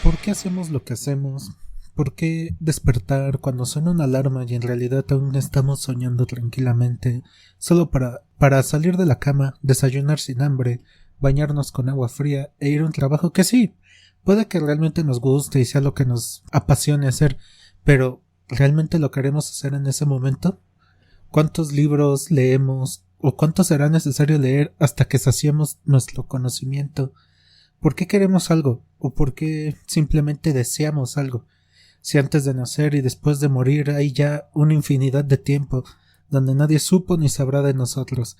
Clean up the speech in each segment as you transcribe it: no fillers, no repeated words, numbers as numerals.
¿Por qué hacemos lo que hacemos? ¿Por qué despertar cuando suena una alarma y en realidad aún estamos soñando tranquilamente, solo para salir de la cama, desayunar sin hambre, bañarnos con agua fría e ir a un trabajo que sí, puede que realmente nos guste y sea lo que nos apasione hacer, pero ¿realmente lo queremos hacer en ese momento? ¿Cuántos libros leemos o cuánto será necesario leer hasta que saciemos nuestro conocimiento? ¿Por qué queremos algo? ¿O por qué simplemente deseamos algo? Si antes de nacer y después de morir hay ya una infinidad de tiempo donde nadie supo ni sabrá de nosotros,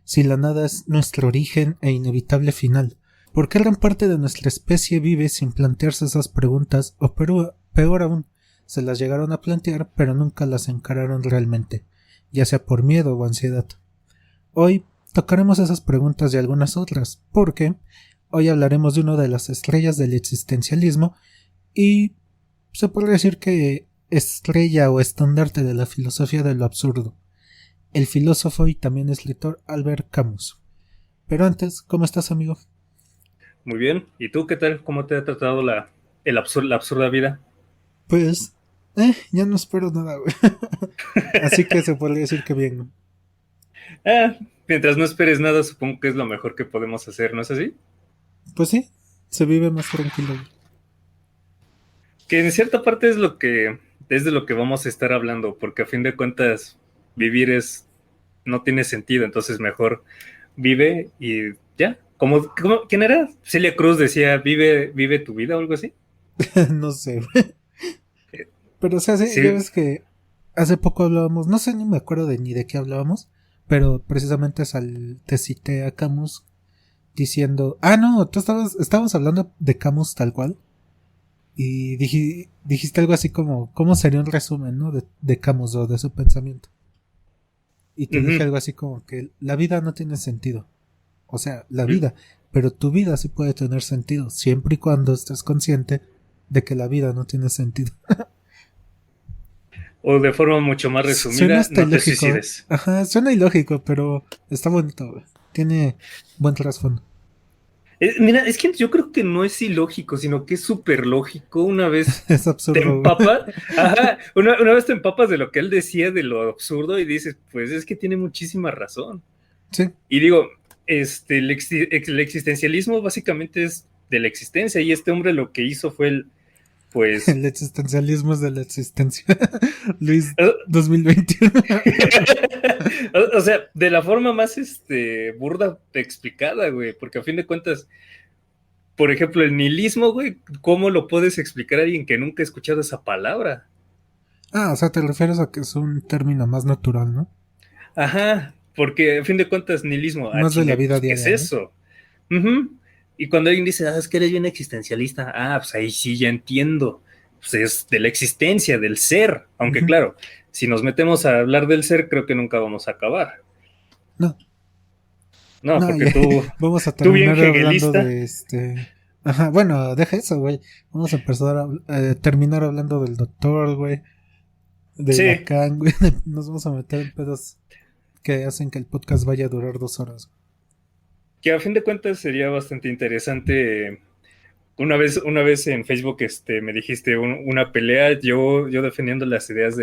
si la nada es nuestro origen e inevitable final, ¿por qué gran parte de nuestra especie vive sin plantearse esas preguntas o peor aún, se las llegaron a plantear pero nunca las encararon realmente, ya sea por miedo o ansiedad? Hoy tocaremos esas preguntas y algunas otras, porque hoy hablaremos de una de las estrellas del existencialismo y se podría decir que estrella o estandarte de la filosofía de lo absurdo, el filósofo y también escritor Albert Camus. Pero antes, ¿cómo estás, amigo? Muy bien. ¿Y tú qué tal? ¿Cómo te ha tratado la absurda vida? Pues, ya no espero nada, güey. Así que se podría decir que bien, ¿no? Ah, mientras no esperes nada, supongo que es lo mejor que podemos hacer, ¿no es así? Pues sí, se vive más tranquilo, güey. Que en cierta parte es de lo que vamos a estar hablando, porque a fin de cuentas vivir no tiene sentido, entonces mejor vive y ya. ¿Quién era? Celia Cruz decía, vive tu vida o algo así. No sé, güey. Pero o sea, sí, ya Sí, ves que hace poco hablábamos, no sé ni me acuerdo de ni de qué hablábamos, pero precisamente te cité a Camus diciendo, no, estábamos hablando de Camus tal cual, y dijiste algo así como, ¿cómo sería un resumen, no? De Camus o de su pensamiento. Y te dije ujú. algo así como que la vida no tiene sentido. O sea, la Ujú. vida, pero tu vida sí puede tener sentido, siempre y cuando estés consciente de que la vida no tiene sentido. O de forma mucho más Suena resumida, hasta no te ilógico, ¿eh? suicides. Ajá, suena ilógico, pero está bonito, güey. Tiene buen trasfondo. Mira, es que yo creo que no es ilógico, sino que es súper lógico. Una vez Es te absurdo, güey. empapas, ajá, una vez te empapas de lo que él decía, de lo absurdo, y dices, pues es que tiene muchísima razón. Sí, Y digo, el existencialismo básicamente es de la existencia, y este hombre lo que hizo fue pues, el existencialismo es de la existencia. Luis 2021. o sea, de la forma más burda explicada, güey, porque a fin de cuentas por ejemplo, el nihilismo, güey, ¿cómo lo puedes explicar a alguien que nunca ha escuchado esa palabra? O sea, te refieres a que es un término más natural, ¿no? Ajá, porque a fin de cuentas, nihilismo, Más de la chingue, vida pues, ¿qué es diaria, ¿no? eso? Ujú. Y cuando alguien dice, es que eres bien existencialista, pues ahí sí ya entiendo. Pues es de la existencia, del ser. Aunque Ujú. claro, si nos metemos a hablar del ser, creo que nunca vamos a acabar. No, No, no, porque ya, tú, vamos a tú bien terminar hablando hegelista. de Ajá, bueno, deja eso, güey. Vamos a empezar a terminar hablando del doctor, güey. De Sí, Lacan, güey. Nos vamos a meter en pedos que hacen que el podcast vaya a durar 2 horas. que a fin de cuentas sería bastante interesante. Una vez en Facebook me dijiste una pelea, yo defendiendo las ideas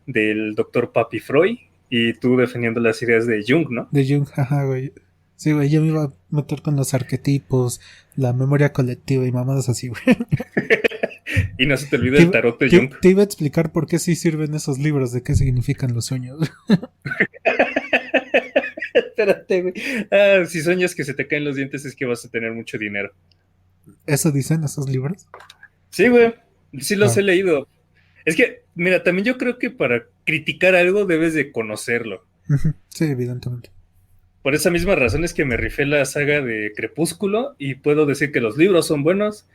del doctor Papi Freud y tú defendiendo las ideas de Jung, ¿no? De Jung, ajá, güey. Sí, güey, yo me iba a meter con los arquetipos, la memoria colectiva y mamadas así, güey. Y no se te olvida Te, el iba- tarot de te- Jung. te iba a explicar por qué sí sirven esos libros, de qué significan los sueños. Espérate, güey. Si sueñas que se te caen los dientes es que vas a tener mucho dinero. ¿Eso dicen esos libros? Sí, güey, sí los Wow. he leído. Es que, mira, también yo creo que para criticar algo debes de conocerlo. Ujú. Sí, evidentemente. Por esa misma razón es que me rifé la saga de Crepúsculo y puedo decir que los libros son buenos.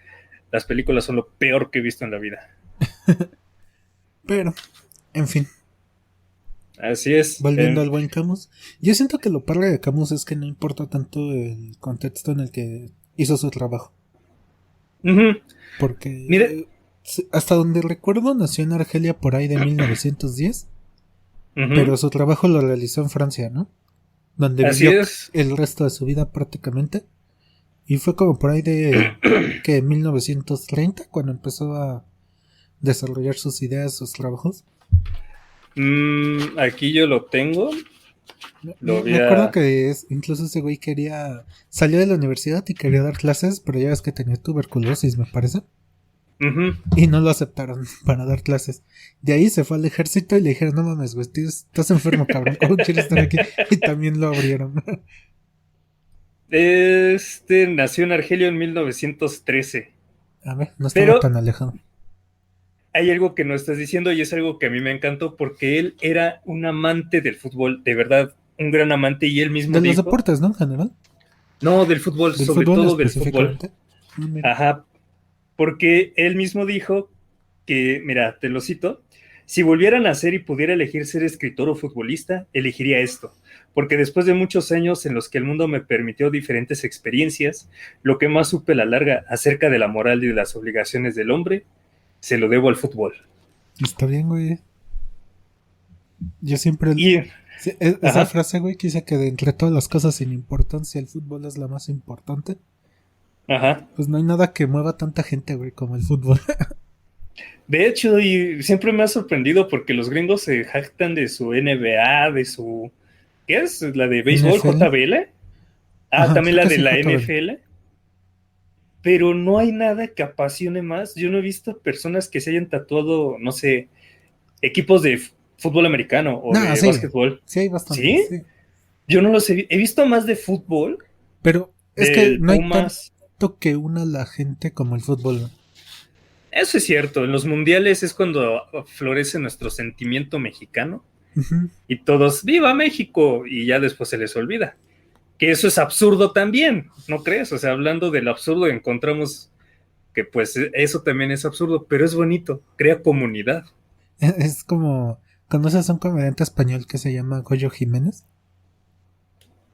Las películas son lo peor que he visto en la vida. Pero, en fin, Así es. volviendo al buen Camus, yo siento que lo padre de Camus es que no importa tanto el contexto en el que hizo su trabajo. Uh-huh. Mire, Porque hasta donde recuerdo nació en Argelia por ahí de 1910, uh-huh. pero su trabajo lo realizó en Francia, ¿no? Donde Así vivió es. el resto de su vida prácticamente. Y fue como por ahí de que 1930 cuando empezó a desarrollar sus ideas, sus trabajos. Aquí yo lo tengo. Lo Me voy acuerdo a... que incluso ese güey salió de la universidad y quería dar clases, pero ya ves que tenía tuberculosis, me parece. Ujú. Y no lo aceptaron para dar clases. De ahí se fue al ejército y le dijeron, no mames, güey, estás enfermo, cabrón, ¿cómo quieres estar aquí? Y también lo abrieron. Nació en Argelio en 1913. A ver, no estaba Pero tan alejado. hay algo que no estás diciendo y es algo que a mí me encantó porque él era un amante del fútbol, de verdad, un gran amante, y él mismo De los dijo, deportes, ¿no? En general. no, del fútbol, Del sobre fútbol todo del fútbol. específicamente. Ah, mira. Ajá, porque él mismo dijo que, mira, te lo cito, si volviera a nacer y pudiera elegir ser escritor o futbolista, elegiría esto, porque después de muchos años en los que el mundo me permitió diferentes experiencias, lo que más supe a la larga acerca de la moral y de las obligaciones del hombre, se lo debo al fútbol. Está bien, güey. Yo siempre... Y, sí, esa ajá, frase, güey, que dice que de entre todas las cosas sin importancia, el fútbol es la más importante. ajá. Pues no hay nada que mueva tanta gente, güey, como el fútbol. De hecho, y siempre me ha sorprendido porque los gringos se jactan de su NBA, de su... ¿Qué es? La de béisbol, NFL. JBL. Ah, Ajá, también creo la que de sí, la JBL. NFL. Pero no hay nada que apasione más. Yo no he visto personas que se hayan tatuado, no sé, equipos de fútbol americano o No, de sí. básquetbol. Sí hay bastantes, ¿Sí? sí. Yo no los he visto más de fútbol, Pero es que del no hay Pumas. tanto que una a la gente como el fútbol, ¿no? Eso es cierto. En los mundiales es cuando florece nuestro sentimiento mexicano Ujú. y todos, ¡Viva México! Y ya después se les olvida. Que eso es absurdo también, ¿no crees? O sea, hablando del absurdo, encontramos que pues eso también es absurdo, pero es bonito, crea comunidad. Es como... ¿Conoces a un comediante español que se llama Goyo Jiménez?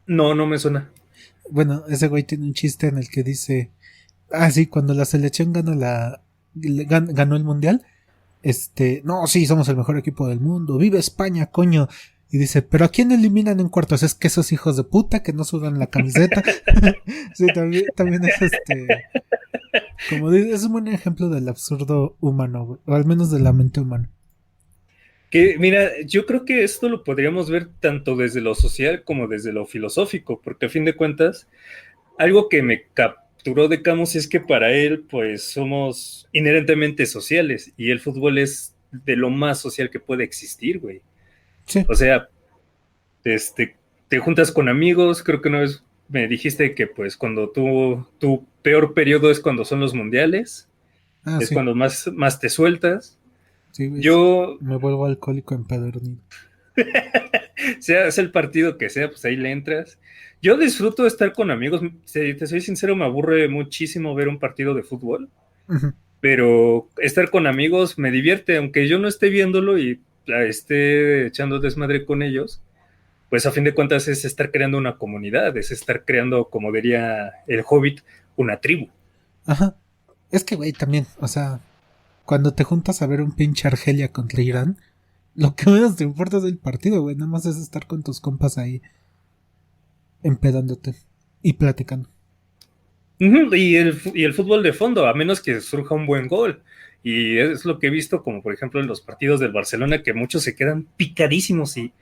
No, no me suena. Bueno, ese güey tiene un chiste en el que dice... Ah, sí, cuando la selección ganó el mundial, no, sí, somos el mejor equipo del mundo, vive España, coño. Y dice, pero ¿a quién eliminan en cuartos? Es que esos hijos de puta que no sudan la camiseta. Sí, también es como dice, es un buen ejemplo del absurdo humano, güey, o al menos de la mente humana. Que mira, yo creo que esto lo podríamos ver tanto desde lo social como desde lo filosófico, porque a fin de cuentas, algo que me capturó de Camus es que para él, pues somos inherentemente sociales y el fútbol es de lo más social que puede existir, güey. Sí, O sea, este, te juntas con amigos, creo que una vez me dijiste que pues cuando tu peor periodo es cuando son los mundiales, ah, es sí, cuando más te sueltas. sí, güey, Yo, me vuelvo alcohólico empedernido. sea el partido que sea, pues ahí le entras. Yo disfruto de estar con amigos, si te soy sincero, me aburre muchísimo ver un partido de fútbol, Ujú. pero estar con amigos me divierte, aunque yo no esté viéndolo y esté echando desmadre con ellos, pues a fin de cuentas es estar creando una comunidad, es estar creando, como diría el Hobbit, una tribu. Ajá, es que, güey, también, o sea, cuando te juntas a ver un pinche Argelia contra Irán, lo que menos te importa es el partido, güey. Nada más es estar con tus compas ahí empedándote y platicando. Ujú, y el fútbol de fondo, a menos que surja un buen gol. Y es lo que he visto, como por ejemplo en los partidos del Barcelona, que muchos se quedan picadísimos y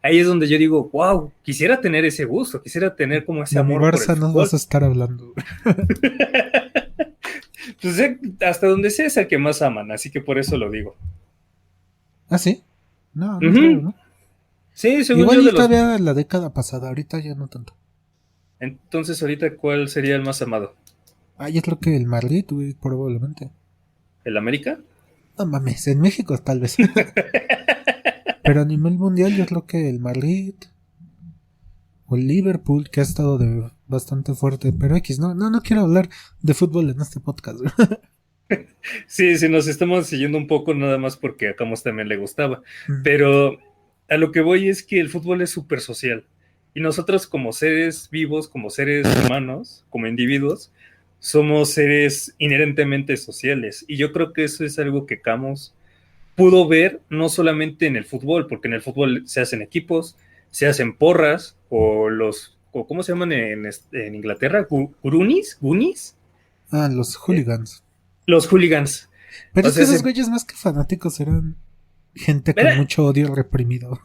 ahí es donde yo digo, wow, quisiera tener ese gusto, quisiera tener como ese De mi amor por el Barça no vas fútbol. a estar hablando, güey. Pues hasta donde sea es el que más aman, así que por eso lo digo. ¿Ah, sí? No, no creo, Ujú. ¿no? Sí, según Igual yo y de los... todavía la década pasada, ahorita ya no tanto. Entonces ahorita, ¿cuál sería el más amado? Ah, yo creo que el Madrid, güey, probablemente. ¿El América? No mames, en México tal vez. Pero a nivel mundial yo creo que el Madrid o el Liverpool, que ha estado de bastante fuerte. Pero X, no quiero hablar de fútbol en este podcast, güey. Sí, sí, nos estamos siguiendo un poco nada más porque a Camus también le gustaba. Mm. Pero a lo que voy es que el fútbol es súper social. Y nosotros como seres vivos, como seres humanos, como individuos, somos seres inherentemente sociales. Y yo creo que eso es algo que Camus pudo ver no solamente en el fútbol, porque en el fútbol se hacen equipos, se hacen porras, o los ¿cómo se llaman en Inglaterra? ¿Goonies? Ah, los hooligans. Los hooligans. Pero O es que sea, esos güeyes más que fanáticos eran gente con era, mucho odio reprimido.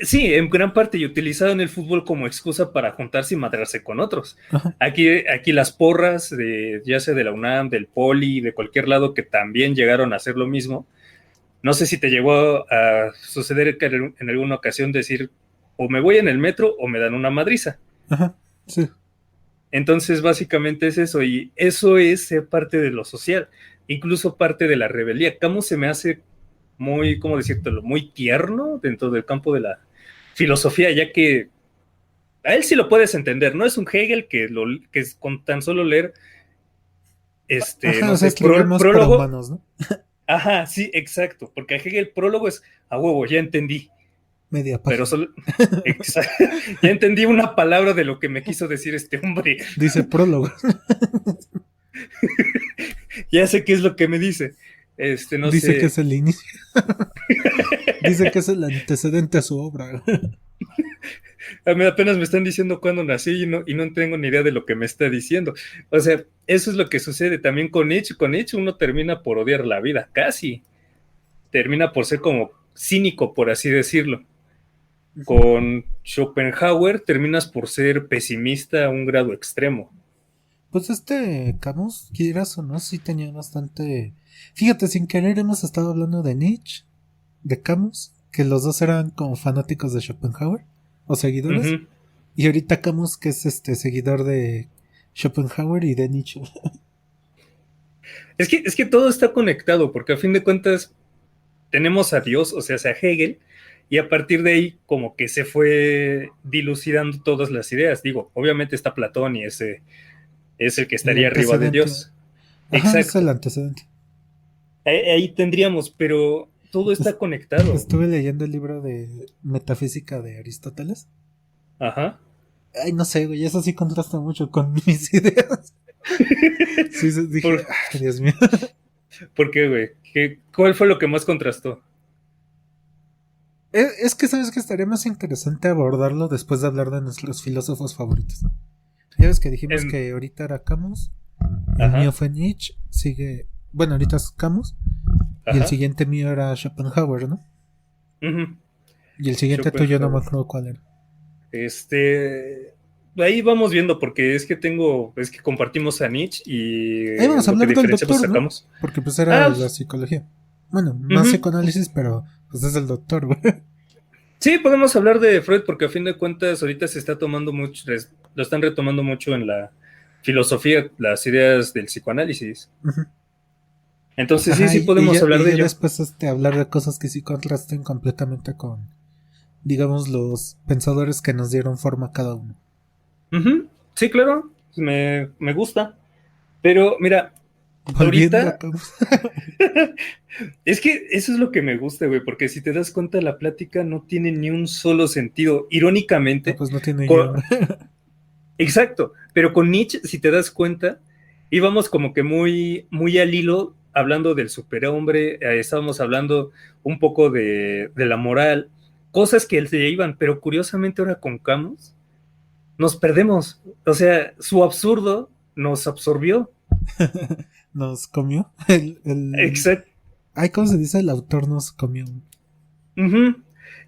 sí, en gran parte, y utilizaron el fútbol como excusa para juntarse y madrarse con otros. Ajá. Aquí las porras, ya sea de la UNAM, del Poli, de cualquier lado, que también llegaron a hacer lo mismo. No sé si te llegó a suceder que en alguna ocasión decir, o me voy en el metro o me dan una madriza. Ajá, sí. Entonces, básicamente es eso, y eso es ser parte de lo social, incluso parte de la rebeldía. Camus se me hace muy, ¿cómo decírtelo? Muy tierno dentro del campo de la filosofía, ya que a él sí lo puedes entender, no es un Hegel que con tan solo leer, Ajá, no o sea, sé, escribió más para prólogo, humanos, ¿no? ajá, sí, exacto, porque a Hegel prólogo es, a huevo, ya entendí, Media pero página. solo, ya entendí una palabra de lo que me quiso decir este hombre, Dice prólogo. ya sé qué es lo que me dice, no Dice que sé, es el inicio. Dice que es el antecedente a su obra. a mí apenas me están diciendo cuándo nací y no tengo ni idea de lo que me está diciendo. O sea, eso es lo que sucede también con Nietzsche. Con Nietzsche uno termina por odiar la vida, casi. Termina por ser como cínico, por así decirlo. Con Schopenhauer terminas por ser pesimista a un grado extremo. Pues Camus, quieras o no, sí tenía bastante. Fíjate, sin querer hemos estado hablando de Nietzsche, de Camus, que los dos eran como fanáticos de Schopenhauer, o seguidores. Ujú. Y ahorita Camus, que es seguidor de Schopenhauer y de Nietzsche. Es que todo está conectado, porque a fin de cuentas tenemos a Dios, o sea, a Hegel, y a partir de ahí como que se fue dilucidando todas las ideas. Digo, obviamente está Platón y ese es el que El estaría arriba de antecedente. Dios. Ajá, es el Exacto. antecedente. Ahí tendríamos, pero todo está conectado. Estuve leyendo el libro de Metafísica de Aristóteles. Ajá. Ay, no sé, güey, eso sí contrasta mucho con mis ideas. Sí, dije, ¿Por, ay, Dios mío. ¿Por qué, güey? ¿Cuál fue lo que más contrastó? Es que sabes que estaría más interesante abordarlo después de hablar de nuestros filósofos favoritos. Ya ves que dijimos En, que ahorita era Camus, el mío ajá, fue Nietzsche, sigue, bueno, ahorita es Camus, y el ajá. siguiente mío era Schopenhauer, ¿no? Uh-huh. Y el siguiente tuyo no me Schopenhauer. acuerdo cuál era. Este. Ahí vamos viendo, porque es que compartimos a Nietzsche Ahí y vamos a lo que hablar del diferenciamos doctor, ¿no? sacamos. Porque pues era Ah, la psicología. Bueno, más uh-huh. psicoanálisis, pero pues es el doctor, güey. Sí, podemos hablar de Freud, porque a fin de cuentas ahorita se está tomando mucho, lo están retomando mucho en la filosofía, las ideas del psicoanálisis. Entonces sí, Ajá, sí podemos hablar y de ya ello. después hablar de cosas que sí contrasten completamente con, digamos, los pensadores que nos dieron forma a cada uno. Uh-huh. Sí, claro, me gusta. Pero mira, Volviendo a ahorita Camus. es que eso es lo que me gusta, güey, porque si te das cuenta, la plática no tiene ni un solo sentido. No, Irónicamente, pues no tiene guión. co- exacto, pero con Nietzsche, si te das cuenta, íbamos como que muy, muy al hilo hablando del superhombre, estábamos hablando un poco de la moral, cosas que él se iban, pero curiosamente ahora con Camus nos perdemos. O sea, su absurdo nos absorbió. Nos comió. Exacto. Ay, ¿cómo se dice? El autor nos comió. Uh-huh.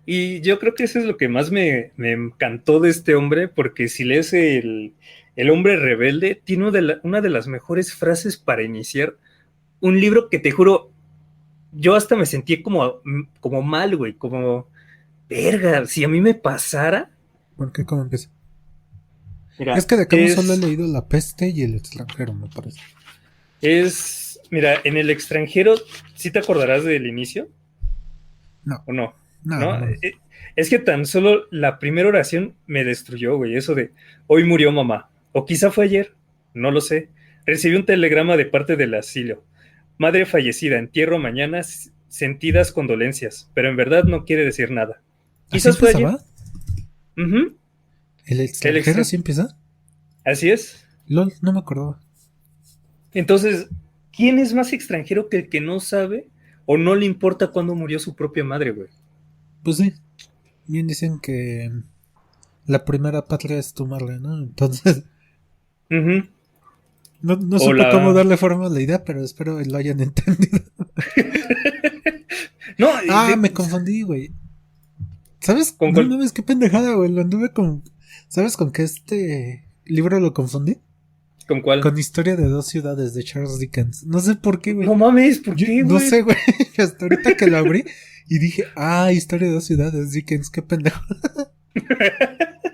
Y yo creo que eso es lo que más me encantó de este hombre, porque si lees el hombre rebelde, tiene una de las mejores frases para iniciar un libro que te juro, yo hasta me sentí como mal, güey, como, verga, si a mí me pasara, ¿Por qué? ¿Cómo empieza? Es mira, que de Camus solo he leído La peste y El extranjero, me parece. mira, en el extranjero, ¿sí te acordarás del inicio No, o no? no, ¿No? no. Es que tan solo la primera oración me destruyó, güey, eso de, hoy murió mamá, o quizá fue ayer, no lo sé. Recibí un telegrama de parte del asilo. Madre fallecida, entierro mañana, sentidas condolencias, pero en verdad no quiere decir nada. ¿Así Quizás fue ayer. empezaba? Ujú. ¿El El extranjero extra. así empieza? Así es. LOL, no me acordaba. Entonces, ¿quién es más extranjero que el que no sabe o no le importa cuándo murió su propia madre, güey? Pues sí, bien dicen que la primera patria es tu madre, ¿no? Entonces, Ujú. no O supe cómo la... darle forma a la idea, pero espero que lo hayan entendido. No, Ah, me confundí, güey. ¿Sabes? ¿con No cuál? mames, qué pendejada, güey. Lo anduve con. ¿Sabes con qué libro lo confundí? ¿Con cuál? Con Historia de dos ciudades de Charles Dickens. No sé por qué, güey. No mames, ¿por Yo qué, no güey? sé, güey. Hasta ahorita que lo abrí y dije, Historia de dos ciudades, Dickens, qué pendejo.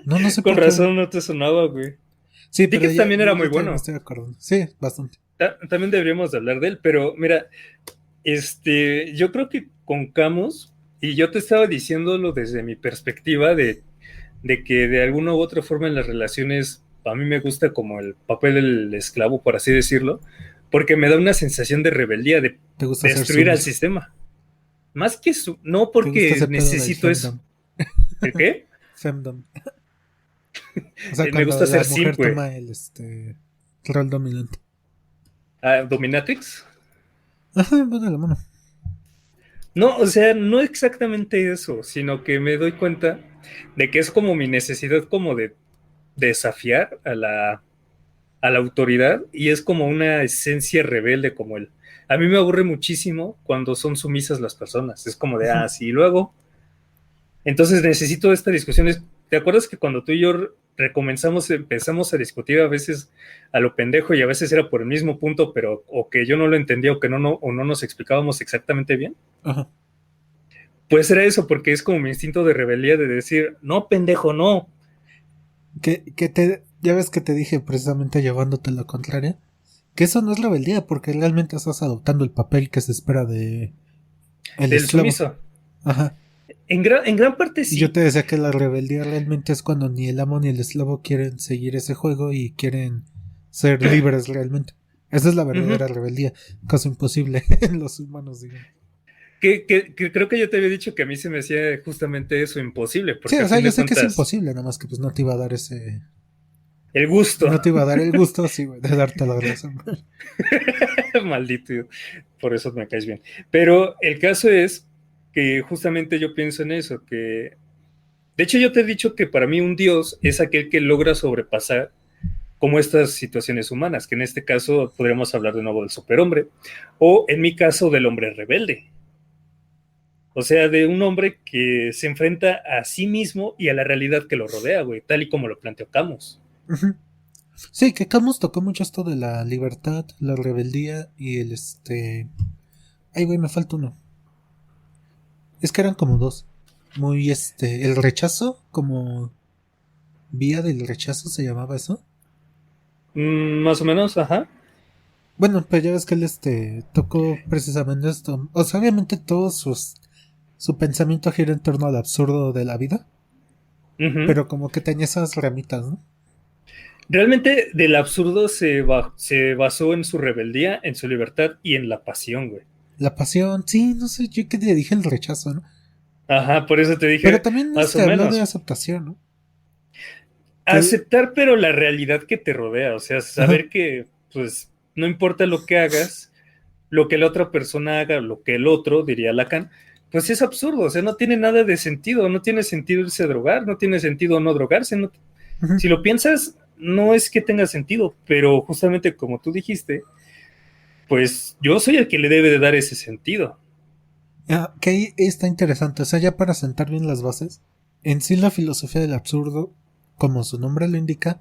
No sé Con por qué, güey. razón no te sonaba, güey. Sí, pero Dickens también era muy yo también me bueno. estoy acordando. Sí, bastante. También deberíamos de hablar de él, pero mira, yo creo que con Camus, y yo te estaba diciéndolo desde mi perspectiva de que de alguna u otra forma en las relaciones, a mí me gusta como el papel del esclavo, por así decirlo, porque me da una sensación de rebeldía, de ¿Te gusta ser destruir al sumiso? sistema. Más que no ¿Te gusta porque ese pedo del necesito eso. femdom? ¿El qué? Femdom. O sea, Me cuando gusta la ser mujer simp, güey. toma el rol dominante. Ah, Dominatrix. Ajá, bueno, la mano. No, o sea, no exactamente eso, sino que me doy cuenta de que es como mi necesidad como de desafiar a la autoridad y es como una esencia rebelde como él. A mí me aburre muchísimo cuando son sumisas las personas. Es como de, sí, y luego. Entonces necesito esta discusión. ¿Te acuerdas que cuando tú y yo empezamos a discutir a veces a lo pendejo y a veces era por el mismo punto, pero o que yo no lo entendía o que o no nos explicábamos exactamente bien? Ajá. Pues era eso, porque es como mi instinto de rebeldía de decir, no, pendejo, no. Ya ves que te dije precisamente llevándote la contraria, que eso no es rebeldía, porque realmente estás adoptando el papel que se espera de el Del esclavo. sumiso. Ajá. En gran parte Y yo sí. te decía que la rebeldía realmente es cuando ni el amo ni el esclavo quieren seguir ese juego y quieren ser libres realmente. Esa es la verdadera rebeldía, cosa imposible en los humanos, digamos. Que creo que yo te había dicho que a mí se me hacía justamente eso imposible, Sí, porque a o sea, fin yo de sé que es cuentas, imposible, nada más que pues no te iba a dar ese. el gusto, No te iba a dar el gusto, sí, güey, de darte la razón. maldito, por eso me caes bien. Pero el caso es que justamente yo pienso en eso, que de hecho yo te he dicho que para mí un dios es aquel que logra sobrepasar como estas situaciones humanas, que en este caso podríamos hablar de nuevo del superhombre, o en mi caso del hombre rebelde. O sea, de un hombre que se enfrenta a sí mismo y a la realidad que lo rodea, güey, tal y como lo planteó Camus. Ujú. Sí, que Camus tocó mucho esto de la libertad, la rebeldía y Ay, güey, me falta uno. Es que eran como dos. Muy el rechazo, como vía del rechazo se llamaba eso. Más o menos, ajá. Bueno, pues ya ves que él tocó precisamente esto. O sea, obviamente su pensamiento gira en torno al absurdo de la vida, Uh-huh. pero como que tenía esas ramitas, ¿no? Realmente del absurdo se basó en su rebeldía, en su libertad y en la pasión, güey. La pasión, sí, no sé, yo que le dije el rechazo, ¿no? Ajá, por eso te Pero dije también más o habló de menos. aceptación, ¿no? Que, Aceptar, pero la realidad que te rodea, o sea, ajá, saber que, pues, no importa lo que hagas, lo que la otra persona haga, lo que el otro, diría Lacan, pues es absurdo, o sea, no tiene nada de sentido, no tiene sentido irse a drogar, no tiene sentido no drogarse, ujú. si lo piensas, no es que tenga sentido, pero justamente como tú dijiste, pues yo soy el que le debe de dar ese sentido. Que ahí está interesante, o sea, ya para sentar bien las bases, en sí la filosofía del absurdo, como su nombre lo indica,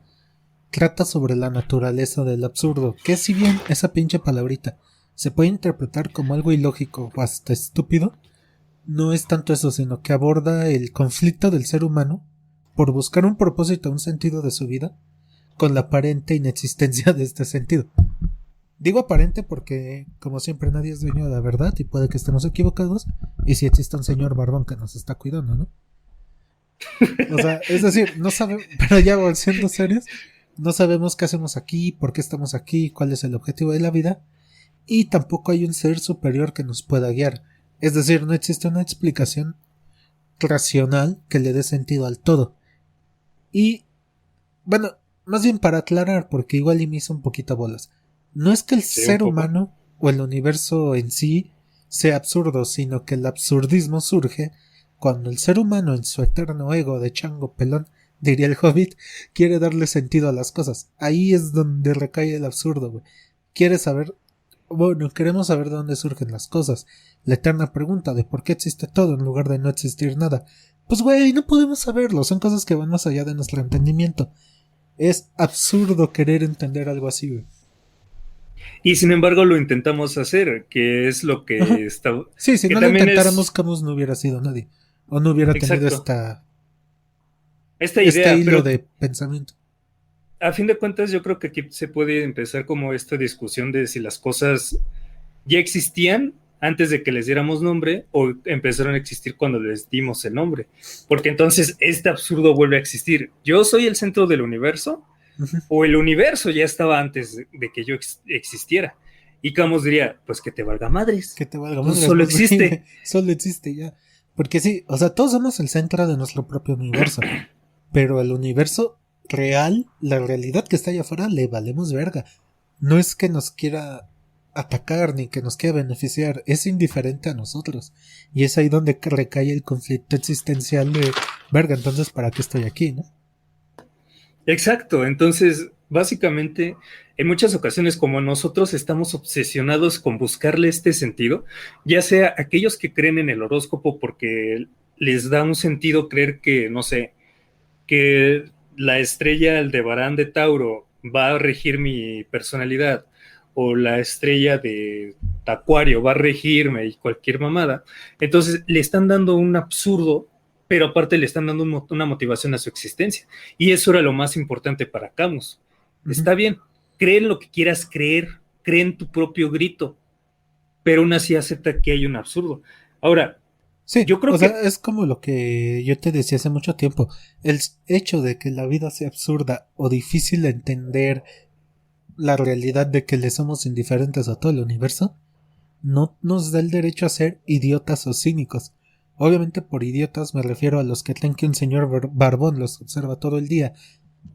trata sobre la naturaleza del absurdo, que si bien esa pinche palabrita se puede interpretar como algo ilógico o hasta estúpido, no es tanto eso, sino que aborda el conflicto del ser humano por buscar un propósito, un sentido de su vida, con la aparente inexistencia de este sentido. Digo aparente porque, como siempre, nadie es dueño de la verdad y puede que estemos equivocados, y si existe un señor barbón que nos está cuidando, ¿no? O sea, es decir, no sabemos, pero ya siendo serios, no sabemos qué hacemos aquí, por qué estamos aquí, cuál es el objetivo de la vida, y tampoco hay un ser superior que nos pueda guiar. Es decir, no existe una explicación racional que le dé sentido al todo. Y, bueno, más bien para aclarar, porque igual y me hizo un poquito bolas. No es que el Sí, un ser poco. humano o el universo en sí sea absurdo, sino que el absurdismo surge cuando el ser humano en su eterno ego de chango pelón diría el Hobbit, quiere darle sentido a las cosas. Ahí es donde recae el absurdo, güey. Quiere saber, bueno, queremos saber de dónde surgen las cosas. La eterna pregunta de por qué existe todo en lugar de no existir nada. Pues, güey, no podemos saberlo. Son cosas que van más allá de nuestro entendimiento. Es absurdo querer entender algo así, güey. Y sin embargo lo intentamos hacer, que es lo Ajá. que está... Sí, si Que no lo también intentáramos, es... Camus no hubiera sido nadie. O no hubiera tenido Exacto. Esta este idea, hilo pero de pensamiento. a fin de cuentas yo creo que aquí se puede empezar como esta discusión de si las cosas ya existían antes de que les diéramos nombre o empezaron a existir cuando les dimos el nombre. Porque entonces este absurdo vuelve a existir. ¿Yo soy el centro del universo? Ujú. ¿O el universo ya estaba antes de que yo existiera? Y Camus diría, pues que te valga madres. Que te valga Pues madres, solo pues, existe. solo existe ya. Porque sí, o sea, todos somos el centro de nuestro propio universo. Pero el universo real, la realidad que está allá afuera, le valemos verga. No es que nos quiera atacar ni que nos quiera beneficiar, es indiferente a nosotros. Y es ahí donde recae el conflicto existencial de verga, entonces ¿para qué estoy aquí, no? Exacto, entonces básicamente en muchas ocasiones como nosotros estamos obsesionados con buscarle este sentido, ya sea aquellos que creen en el horóscopo porque les da un sentido creer que, no sé, que la estrella Aldebarán de Tauro va a regir mi personalidad o la estrella de Acuario va a regirme y cualquier mamada, entonces le están dando un absurdo, pero aparte le están dando una motivación a su existencia. Y eso era lo más importante para Camus. Ujú. Está bien, cree en lo que quieras creer, cree en tu propio grito, pero aún así acepta que hay un absurdo. Ahora, Sí, yo o creo que sea, es como lo que yo te decía hace mucho tiempo. El hecho de que la vida sea absurda o difícil de entender, la realidad de que le somos indiferentes a todo el universo, no nos da el derecho a ser idiotas o cínicos. Obviamente por idiotas me refiero a los que creen que un señor barbón los observa todo el día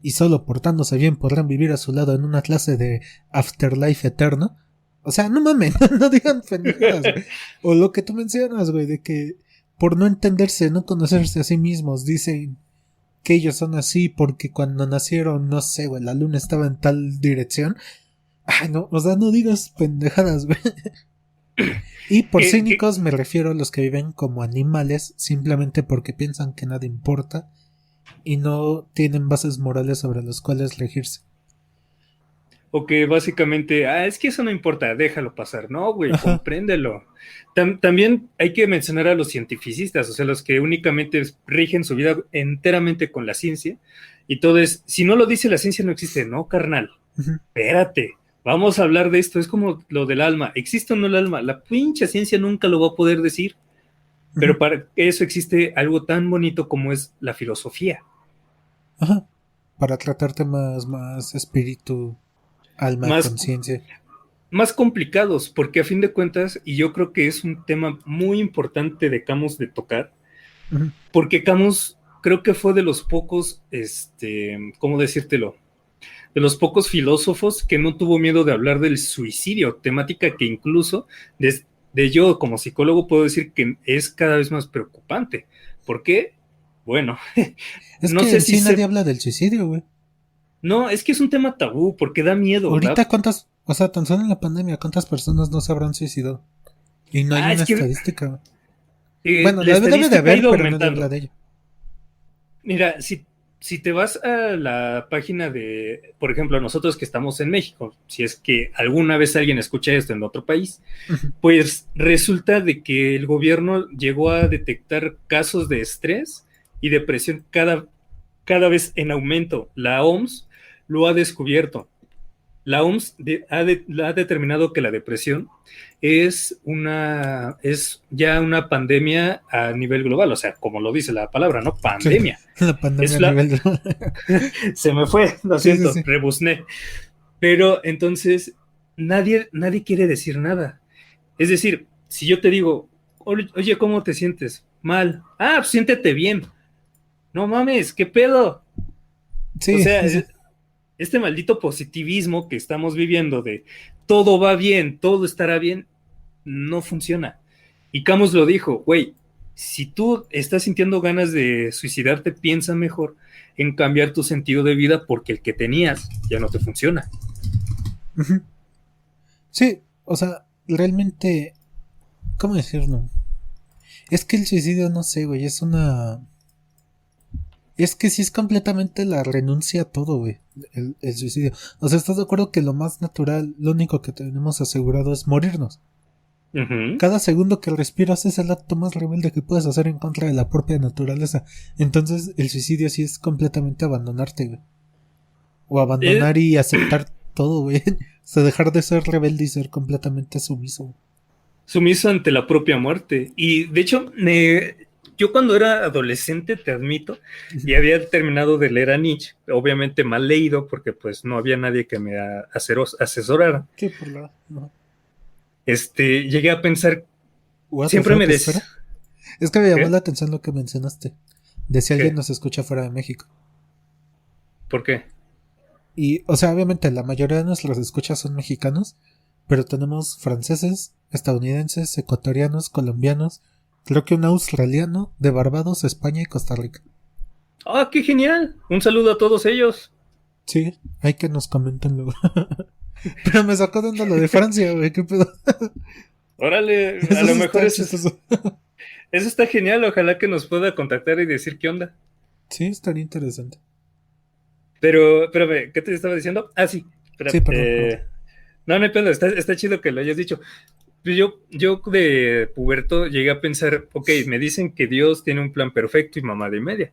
y solo portándose bien podrán vivir a su lado en una clase de afterlife eterno. O sea, no mames, no digan pendejadas, güey. O lo que tú mencionas, güey, de que por no entenderse, no conocerse a sí mismos, dicen que ellos son así porque cuando nacieron, no sé, güey, la luna estaba en tal dirección. Ay, no, o sea, no digas pendejadas, güey. Y por que cínicos me refiero a los que viven como animales simplemente porque piensan que nada importa y no tienen bases morales sobre las cuales regirse. o que básicamente, es que eso no importa, déjalo pasar. No, güey, Ajá. compréndelo. También hay que mencionar a los cientificistas, o sea, los que únicamente rigen su vida enteramente con la ciencia. Y todo es, si no lo dice la ciencia, no existe. No, carnal, Ujú. espérate, vamos a hablar de esto. Es como lo del alma. ¿Existe o no el alma? La pinche ciencia nunca lo va a poder decir. Ujú. Pero para eso existe algo tan bonito como es la filosofía. Ajá. Para tratar temas más espíritu, alma, Más conciencia. más complicados, porque a fin de cuentas, y yo creo que es un tema muy importante de Camus de tocar, Ujú. porque Camus creo que fue de los pocos, ¿cómo decírtelo? De los pocos filósofos que no tuvo miedo de hablar del suicidio, temática que incluso de yo como psicólogo puedo decir que es cada vez más preocupante. ¿Por qué? Bueno, Es no que sé en si sí nadie se... habla del suicidio, güey. No, es que es un tema tabú, porque da miedo, Ahorita cuántas, o sea, tan solo en la pandemia, cuántas personas no se habrán suicidado. Y no hay una es que estadística, güey. Bueno, la debe de estadística ha haber, ido pero nadie habla aumentando. de ello. Mira, si te vas a la página de, por ejemplo, nosotros que estamos en México, si es que alguna vez alguien escucha esto en otro país, Ujú. pues resulta de que el gobierno llegó a detectar casos de estrés y depresión cada vez en aumento. La OMS lo ha descubierto. La OMS ha determinado que la depresión es ya una pandemia a nivel global, o sea, como lo dice la palabra, ¿no? Sí, Pandemia. la pandemia Es a la, nivel de... se me fue, lo Sí, sí, siento, sí. rebuzné. Pero entonces nadie quiere decir nada. Es decir, si yo te digo, oye, ¿cómo te sientes? Mal. Pues siéntete bien. No mames, ¿qué pedo? O Sí, sea, sí. este maldito positivismo que estamos viviendo de todo va bien, todo estará bien, no funciona. Y Camus lo dijo, güey, si tú estás sintiendo ganas de suicidarte, piensa mejor en cambiar tu sentido de vida porque el que tenías ya no te funciona. Ujú. Sí, o sea, realmente, ¿cómo decirlo? Es que el suicidio, no sé, güey, es una... Es que sí es completamente la renuncia a todo, güey, el suicidio. O sea, ¿estás de acuerdo que lo más natural, lo único que tenemos asegurado es morirnos? Uh-huh. Cada segundo que respiras es el acto más rebelde que puedes hacer en contra de la propia naturaleza. Entonces, el suicidio sí es completamente abandonarte, güey. O Eh, abandonar y aceptar todo, güey. O sea, dejar de ser rebelde y ser completamente sumiso. Sumiso ante la propia muerte. Y de hecho, yo cuando era adolescente, te admito, y había terminado de leer a Nietzsche, obviamente mal leído, porque pues no había nadie que me asesorara. ¿Qué por la? No. Llegué a pensar, What the siempre me fuck, espera. Es que me llamó ¿Qué? la atención lo que mencionaste. De si alguien ¿Qué? nos escucha fuera de México. ¿Por qué? Y, o sea, obviamente la mayoría de nuestros escuchas son mexicanos, pero tenemos franceses, estadounidenses, ecuatorianos, colombianos, creo que un australiano, de Barbados, España y Costa Rica. ¡Ah, qué genial! Un saludo a todos ellos. Sí, hay que nos comenten luego. Pero me sacó de onda lo de Francia, güey, qué pedo. Órale, a Eso lo sí mejor está eso, chistoso. eso está genial. Ojalá que nos pueda contactar y decir qué onda. Sí, estaría interesante. Pero, espérame, ¿qué te estaba diciendo? Ah, sí, Sí, espérame. perdón, perdón. No, no hay pedo, está chido que lo hayas dicho. Yo de puberto llegué a pensar, ok, me dicen que Dios tiene un plan perfecto y mamá de media.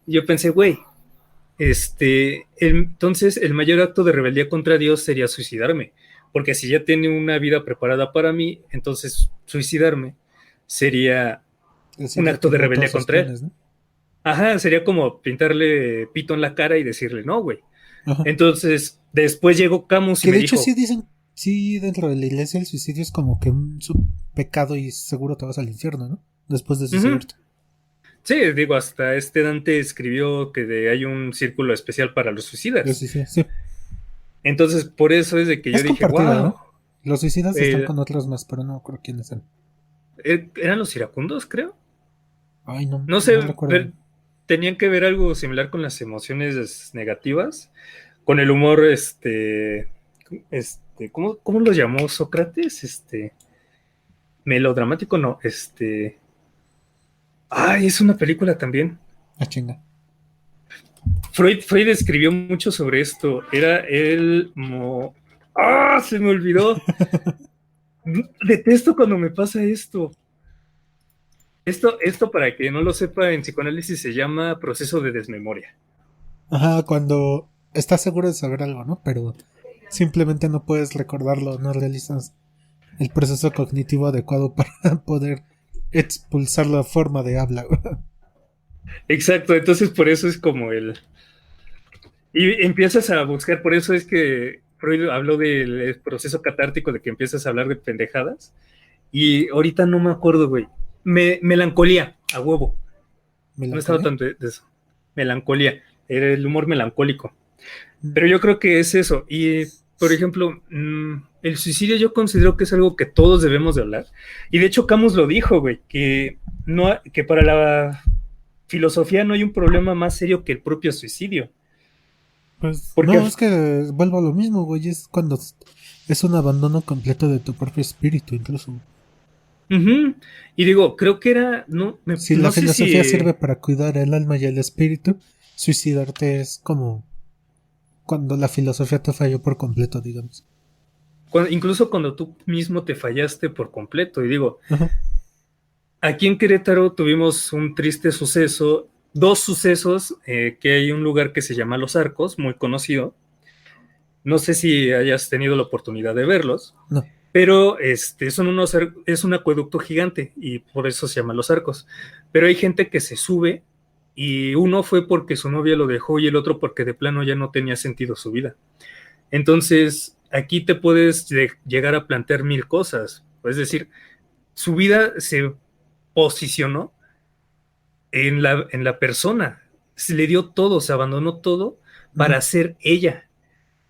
Y yo pensé, güey, entonces el mayor acto de rebeldía contra Dios sería suicidarme. Porque si ya tiene una vida preparada para mí, entonces suicidarme sería un Decirle acto que de no a rebeldía todos sus contra él. planes, ¿no? Ajá, sería como pintarle pito en la cara y decirle, no, güey. Ajá. Entonces, después llegó Camus y Que me de hecho sí dijo, dicen, sí, dentro de la iglesia el suicidio es como que un pecado y seguro te vas al infierno, ¿no? Después de ujú. suicidarte. Sí, digo, hasta Dante escribió que hay un círculo especial para los Yo suicidas. sí, sí, sí. Entonces, por eso es de que yo Es dije, compartido, wow, ¿no? Los suicidas están con otros más, pero no creo quiénes son. eran los iracundos, creo. Ay, no, No no sé, recuerdo. tenían que ver algo similar con las emociones negativas, con el humor, ¿cómo lo llamó Sócrates? Melodramático, no, ay, es una película también. Ah, chinga. Freud escribió mucho sobre esto. Era ¡Ah! Se me olvidó. Detesto cuando me pasa esto. Esto, para que no lo sepa, en psicoanálisis se llama proceso de desmemoria. Ajá, cuando estás seguro de saber algo, ¿no? Pero simplemente no puedes recordarlo, no realizas el proceso cognitivo adecuado para poder expulsar la forma de habla. Exacto, entonces por eso es como Y empiezas a buscar, por eso es que Freud habló del proceso catártico, de que empiezas a hablar de pendejadas. Y ahorita no me acuerdo, güey. Melancolía, a huevo. No estaba ¿Melancolía? tanto de eso. Melancolía, era el humor melancólico. Mm. Pero yo creo que es eso. Y, por ejemplo, el suicidio yo considero que es algo que todos debemos de hablar. Y de hecho Camus lo dijo, güey, que para la filosofía no hay un problema más serio que el propio suicidio. Pues Porque, no, es que vuelvo a lo mismo, güey. Es cuando es un abandono completo de tu propio espíritu, incluso. uh-huh, y digo, creo que era, Si la no sé si, filosofía sirve para cuidar el alma y el espíritu, suicidarte es como cuando la filosofía te falló por completo, digamos. incluso cuando tú mismo te fallaste por completo. Y digo, Ajá. aquí en Querétaro tuvimos un triste suceso, dos sucesos, que hay un lugar que se llama Los Arcos, muy conocido. No sé si hayas tenido la oportunidad de verlos, No. pero es un acueducto gigante y por eso se llama Los Arcos. Pero hay gente que se sube y uno fue porque su novia lo dejó y el otro porque de plano ya no tenía sentido su vida. Entonces, aquí te puedes llegar a plantear mil cosas. Es decir, su vida se posicionó en la persona. Se le dio todo, se abandonó todo Ujú. para ser ella,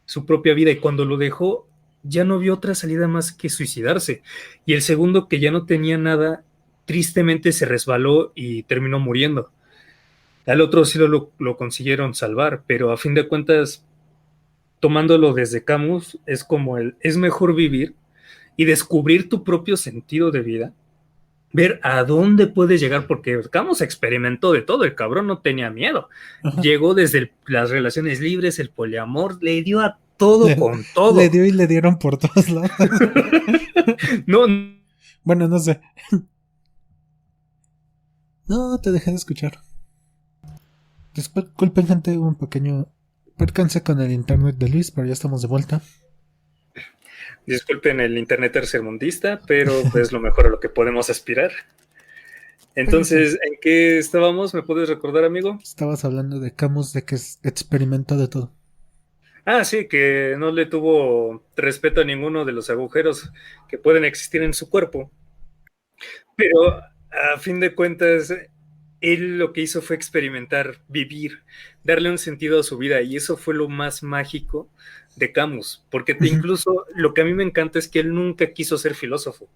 su propia vida. Y cuando lo dejó, ya no vio otra salida más que suicidarse. Y el segundo, que ya no tenía nada, tristemente se resbaló y terminó muriendo. Al otro sí lo consiguieron salvar, pero a fin de cuentas, tomándolo desde Camus, es como es mejor vivir y descubrir tu propio sentido de vida, ver a dónde puedes llegar, porque Camus experimentó de todo, el cabrón no tenía miedo. Ajá. Llegó desde las relaciones libres, el poliamor, le dio a todo con Le todo. dio y le dieron por todos lados. No, Bueno, no sé. No, te dejé de escuchar. Disculpen, gente, un pequeño percance con el internet de Luis, pero ya estamos de vuelta. disculpen el internet tercermundista, pero es lo mejor a lo que podemos aspirar. Entonces, ¿en qué estábamos? ¿Me puedes recordar, amigo? Estabas hablando de Camus, de que experimentó de todo. Ah, sí, que no le tuvo respeto a ninguno de los agujeros que pueden existir en su cuerpo. Pero a fin de cuentas, él lo que hizo fue experimentar, vivir, darle un sentido a su vida, y eso fue lo más mágico de Camus, porque incluso lo que a mí me encanta es que él nunca quiso ser filósofo,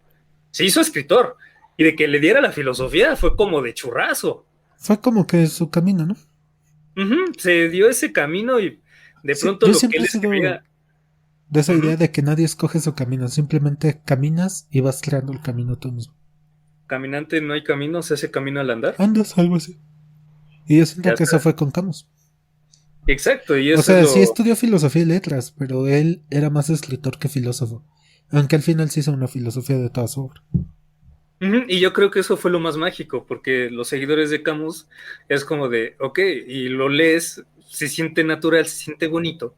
se hizo escritor, y de que le diera la filosofía fue como de churrazo. Fue como que su camino, ¿no? Se dio ese camino y de Sí, pronto yo lo que siempre él he sido escribía. de esa idea de que nadie escoge su camino, simplemente caminas y vas creando el camino tú mismo. Caminante no hay camino, se hace camino al andar. Andas, algo así. Y yo siento Ya que eso está. fue con Camus. Exacto, y O eso es sea, sí lo... estudió filosofía y letras, pero él era más escritor que filósofo. Aunque al final sí hizo una filosofía de toda su obra. Y yo creo que eso fue lo más mágico, porque los seguidores de Camus es como de, ok, y lo lees, se siente natural, se siente bonito,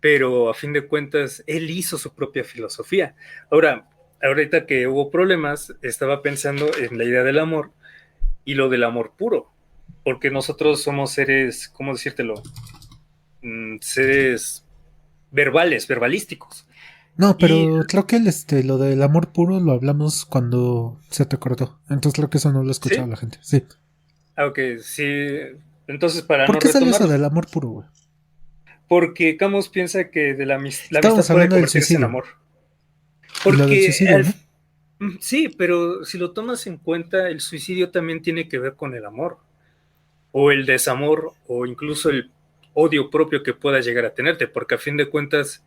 pero a fin de cuentas, él hizo su propia filosofía. Ahora, ahorita que hubo problemas, estaba pensando en la idea del amor y lo del amor puro, porque nosotros somos seres, ¿cómo decírtelo? Seres verbales, verbalísticos. No, Y, pero creo que lo del amor puro lo hablamos cuando se te cortó. Entonces creo que eso no lo ha escuchado ¿sí? la gente. Sí. Ok, sí. Entonces, para ¿Por no qué salió retomar, eso del amor puro, güey? porque Camus piensa que de la amistad Estábamos puede hablando del convertirse en suicidio. amor. Y lo del Porque suicidio, ¿no? sí, pero si lo tomas en cuenta, el suicidio también tiene que ver con el amor, o el desamor, o incluso el odio propio que pueda llegar a tenerte, porque a fin de cuentas,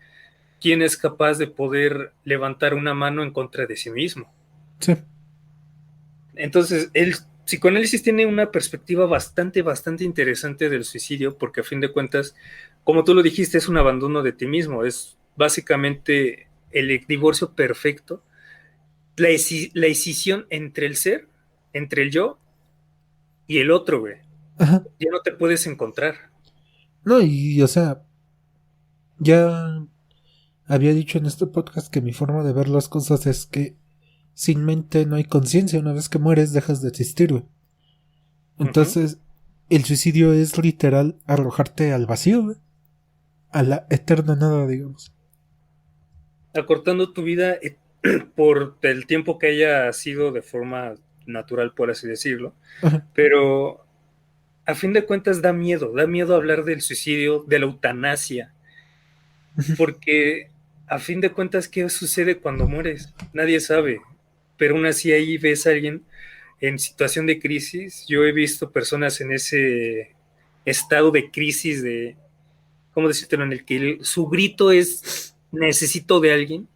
¿quién es capaz de poder levantar una mano en contra de sí mismo? Sí. Entonces, el psicoanálisis tiene una perspectiva bastante interesante del suicidio, porque a fin de cuentas, como tú lo dijiste, es un abandono de ti mismo, es básicamente el divorcio perfecto, la escisión entre el ser, entre el yo y el otro, güey. Ajá. Ya no te puedes encontrar. No, y o sea, ya había dicho en este podcast que mi forma de ver las cosas es que sin mente no hay conciencia. Una vez que mueres, dejas de existir, güey. Ujú. Entonces, el suicidio es literal arrojarte al vacío, güey. A la eterna nada, digamos. Acortando tu vida por el tiempo que haya sido de forma natural, por así decirlo. Ajá. Pero a fin de cuentas da miedo hablar del suicidio, de la eutanasia, porque a fin de cuentas, ¿qué sucede cuando mueres? Nadie sabe, pero aún así ahí ves a alguien en situación de crisis. Yo he visto personas en ese estado de crisis, de, ¿cómo decírtelo?, en el que su grito es necesito de alguien,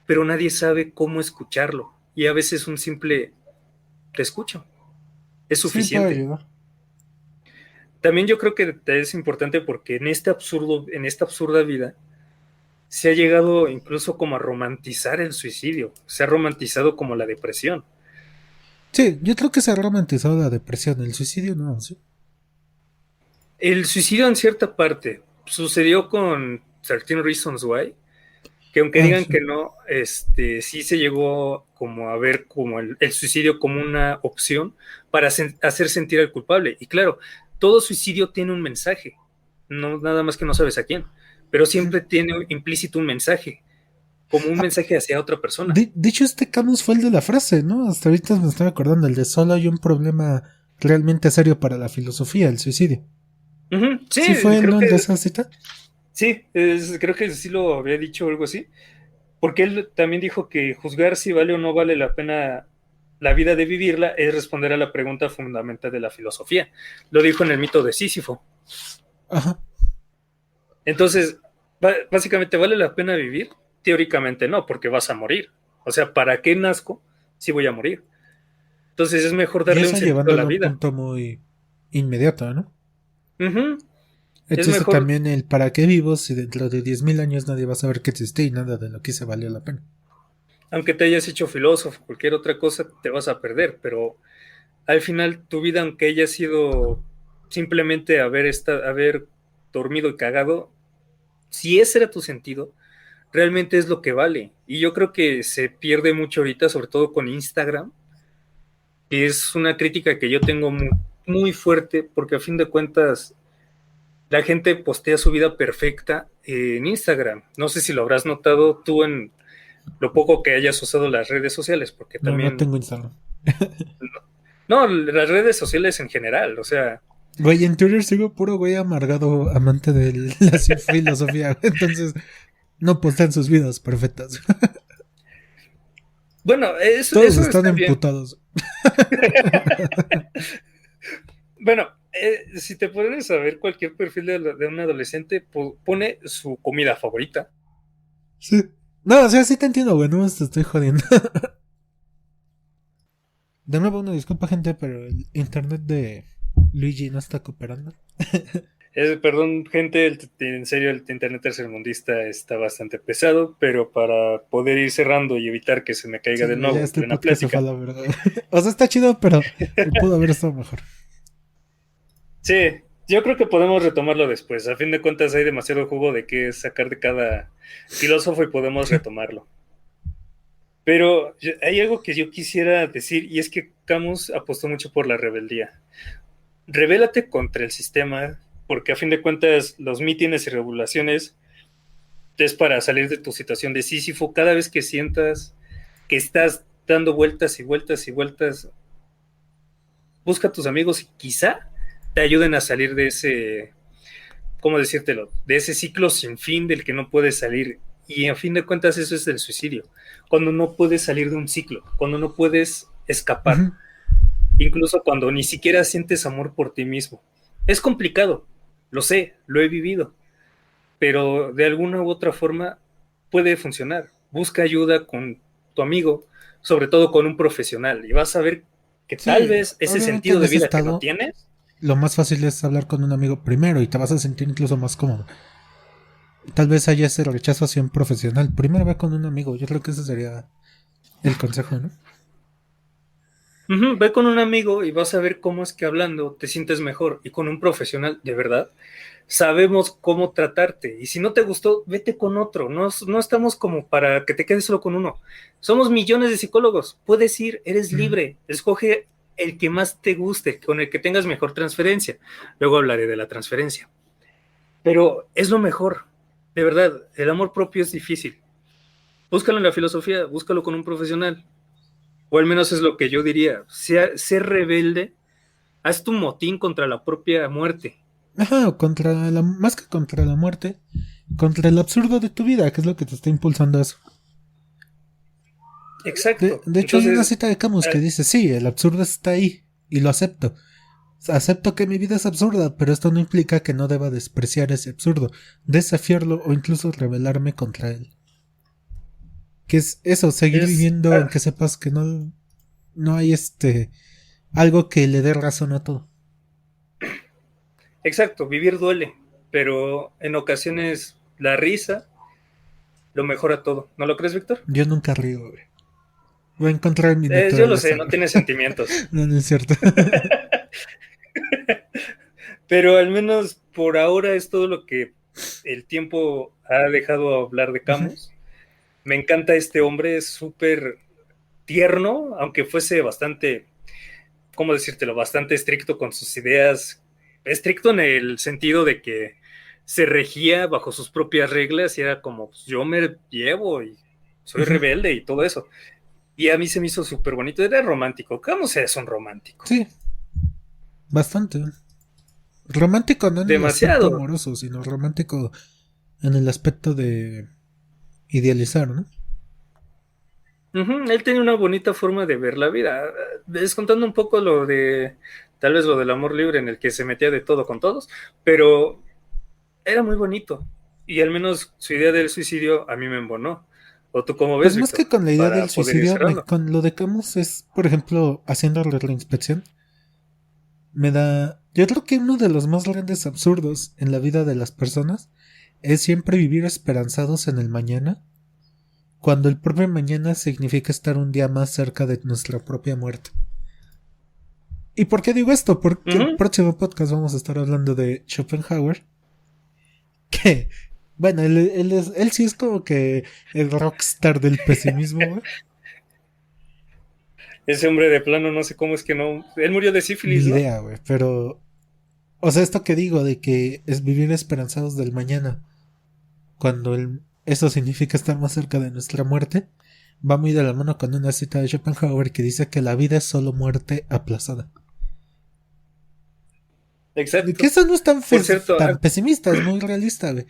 pero nadie sabe cómo escucharlo, y a veces un simple te escucho es Sí, puede suficiente. ayudar. También yo creo que es importante porque en esta absurda vida, se ha llegado incluso como a romantizar el suicidio, se ha romantizado como la depresión. Sí, yo creo que se ha romantizado la depresión. El suicidio no, sí. El suicidio en cierta parte sucedió con 13 Reasons Why, que aunque Ah, digan sí. que no, sí se llegó como a ver como el suicidio como una opción para hacer sentir al culpable. Y claro, todo suicidio tiene un mensaje, no nada más que no sabes a quién, pero siempre tiene implícito un mensaje, como un Ah, mensaje hacia otra persona. dicho este Camus fue el de la frase, ¿no? Hasta ahorita me estoy acordando, el de solo hay un problema realmente serio para la filosofía, el suicidio. Sí, ¿Sí fue él, creo no, el que de esa cita? sí, creo que sí lo había dicho o algo así, porque él también dijo que juzgar si vale o no vale la pena la vida de vivirla es responder a la pregunta fundamental de la filosofía. Lo dijo en el mito de Sísifo. Ajá. Entonces, básicamente, ¿vale la pena vivir? Teóricamente no, porque vas a morir. O sea, ¿para qué nazco si voy a morir? Entonces es mejor Y darle un eso sentido a llevándolo la a un vida. punto muy inmediato, ¿no? Uh-huh. Es Existe mejor, también el para qué vivo si dentro de 10.000 años nadie va a saber que existí y nada de lo que hice valió la pena. aunque te hayas hecho filósofo, cualquier otra cosa, te vas a perder, pero al final tu vida, aunque haya sido simplemente haber dormido y cagado, si ese era tu sentido, realmente es lo que vale. Y yo creo que se pierde mucho ahorita, sobre todo con Instagram, que es una crítica que yo tengo muy, muy fuerte, porque a fin de cuentas la gente postea su vida perfecta en Instagram. No sé si lo habrás notado tú en lo poco que hayas usado las redes sociales, porque No, no también, tengo Instagram. no, las redes sociales en general, o sea, Güey, en Twitter sigo puro güey amargado amante de la filosofía. Entonces, no postean sus vidas perfectas. bueno, Todos eso están está bien. emputados. Bueno, si te pones a ver cualquier perfil de un adolescente, pone su comida favorita. Sí. No, o sea, sí te entiendo, güey. No te estoy jodiendo. De nuevo, una disculpa, gente, pero el internet de Luigi no está cooperando. Perdón, gente, en serio, el internet tercermundista está bastante pesado, pero para poder ir cerrando y evitar que se me caiga Sí, de güey, ya nuevo en este plena podcast se fue a plática. la verdad. O sea, está chido, pero pudo haber estado mejor. Sí, yo creo que podemos retomarlo después. A fin de cuentas, hay demasiado jugo de qué sacar de cada filósofo y podemos Sí. retomarlo. Pero hay algo que yo quisiera decir, y es que Camus apostó mucho por la rebeldía. Rebélate contra el sistema, porque a fin de cuentas los mítines y regulaciones es para salir de tu situación de Sísifo. Cada vez que sientas que estás dando vueltas y vueltas y vueltas, busca a tus amigos y quizá te ayuden a salir de ese, ¿cómo decírtelo? De ese ciclo sin fin del que no puedes salir. Y a fin de cuentas eso es el suicidio. Cuando no puedes salir de un ciclo, cuando no puedes escapar, Ujú. incluso cuando ni siquiera sientes amor por ti mismo. Es complicado, lo sé, lo he vivido, pero de alguna u otra forma puede funcionar. Busca ayuda con tu amigo, sobre todo con un profesional, y vas a ver que tal Sí, vez ese obviamente sentido en de ese vida que no estado tienes. lo más fácil es hablar con un amigo primero y te vas a sentir incluso más cómodo. Tal vez haya ese rechazo hacia un profesional. Primero ve con un amigo. Yo creo que ese sería el consejo, ¿no? Ve con un amigo y vas a ver cómo es que hablando te sientes mejor, y con un profesional de verdad sabemos cómo tratarte, y si no te gustó, vete con otro. No, no estamos como para que te quedes solo con uno. Somos millones de psicólogos, puedes ir, eres Ujú. libre, escoge el que más te guste, con el que tengas mejor transferencia. Luego hablaré de la transferencia, pero es lo mejor. De verdad, el amor propio es difícil. Búscalo en la filosofía, búscalo con un profesional, o al menos es lo que yo diría. Ser rebelde, haz tu motín contra la propia muerte. Ajá, o contra la, más que contra la muerte, contra el absurdo de tu vida, que es lo que te está impulsando a eso. De, Exacto. de hecho, hay una Entonces, cita de Camus que dice, sí, el absurdo está ahí, y lo acepto. Acepto que mi vida es absurda, pero esto no implica que no deba despreciar ese absurdo, desafiarlo o incluso rebelarme contra él. Que es eso, seguir es viviendo aunque sepas que no, no hay algo que le dé razón a todo. exacto, vivir duele, pero en ocasiones la risa lo mejora todo. ¿No lo crees, Víctor? Yo nunca río, güey. Voy a encontrar mi Yo lo sé, naturaleza, no güey. tiene sentimientos, No, no es cierto. pero al menos por ahora es todo lo que el tiempo ha dejado hablar de Camus. Me encanta este hombre, es súper tierno, aunque fuese bastante, ¿cómo decírtelo? Bastante estricto con sus ideas. Estricto en el sentido de que se regía bajo sus propias reglas y era como, pues, yo me llevo y soy rebelde y todo eso. Y a mí se me hizo súper bonito, era romántico. ¿Cómo se es un romántico? Sí, bastante. Romántico no en el aspecto Demasiado. amoroso, sino romántico en el aspecto de idealizar, ¿no? Él tenía una bonita forma de ver la vida, descontando un poco lo de, tal vez lo del amor libre en el que se metía de todo con todos, pero era muy bonito. Y al menos su idea del suicidio a mí me embonó. ¿O tú cómo Pues ves, más Víctor? que con la idea del Para poder ir suicidio, cerrando. con lo de Camus es, por ejemplo, haciendo la inspección, me da... Yo creo que uno de los más grandes absurdos en la vida de las personas es siempre vivir esperanzados en el mañana, cuando el propio mañana significa estar un día más cerca de nuestra propia muerte. ¿Y por qué digo esto? Porque el Ujú. próximo podcast vamos a estar hablando de Schopenhauer, que, bueno, él sí es como que el rockstar del pesimismo, güey. Ese hombre de plano, no sé cómo es que no. Él murió de Ni sífilis, ¿no? idea, güey, pero... O sea, esto que digo de que es vivir esperanzados del mañana, cuando eso significa estar más cerca de nuestra muerte, va muy de la mano con una cita de Schopenhauer que dice que la vida es solo muerte aplazada. Que Exacto. eso no es Por cierto, tan pesimista, es muy realista, güey.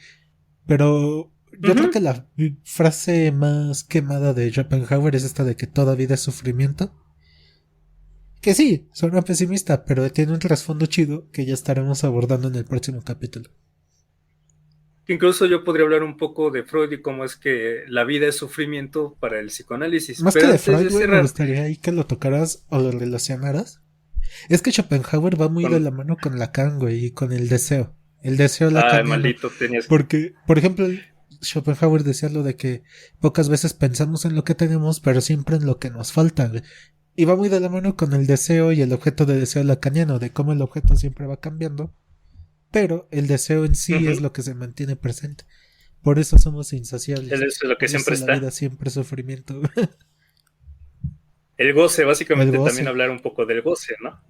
Pero yo creo ujú, que la frase más quemada de Schopenhauer es esta de que toda vida es sufrimiento. Que sí, suena pesimista, pero tiene un trasfondo chido que ya estaremos abordando en el próximo capítulo. incluso yo podría hablar un poco de Freud y cómo es que la vida es sufrimiento para el psicoanálisis. Más que Pero de antes Freud, de güey, me cerrar, gustaría ahí que lo tocaras o lo relacionaras. Es que Schopenhauer va muy de con. la mano con Lacan, güey, y con el deseo. El deseo Ay, lacaniano. maldito, tenías. Porque, por ejemplo, Schopenhauer decía lo de que pocas veces pensamos en lo que tenemos, pero siempre en lo que nos falta, güey. Y va muy de la mano con el deseo y el objeto de deseo lacaniano, de cómo el objeto siempre va cambiando, pero el deseo en sí es Ujú, lo que se mantiene presente. Por eso somos insaciables. es lo que Por siempre eso la está. vida siempre es sufrimiento. El goce, El básicamente también goce. hablar un poco del goce, ¿no?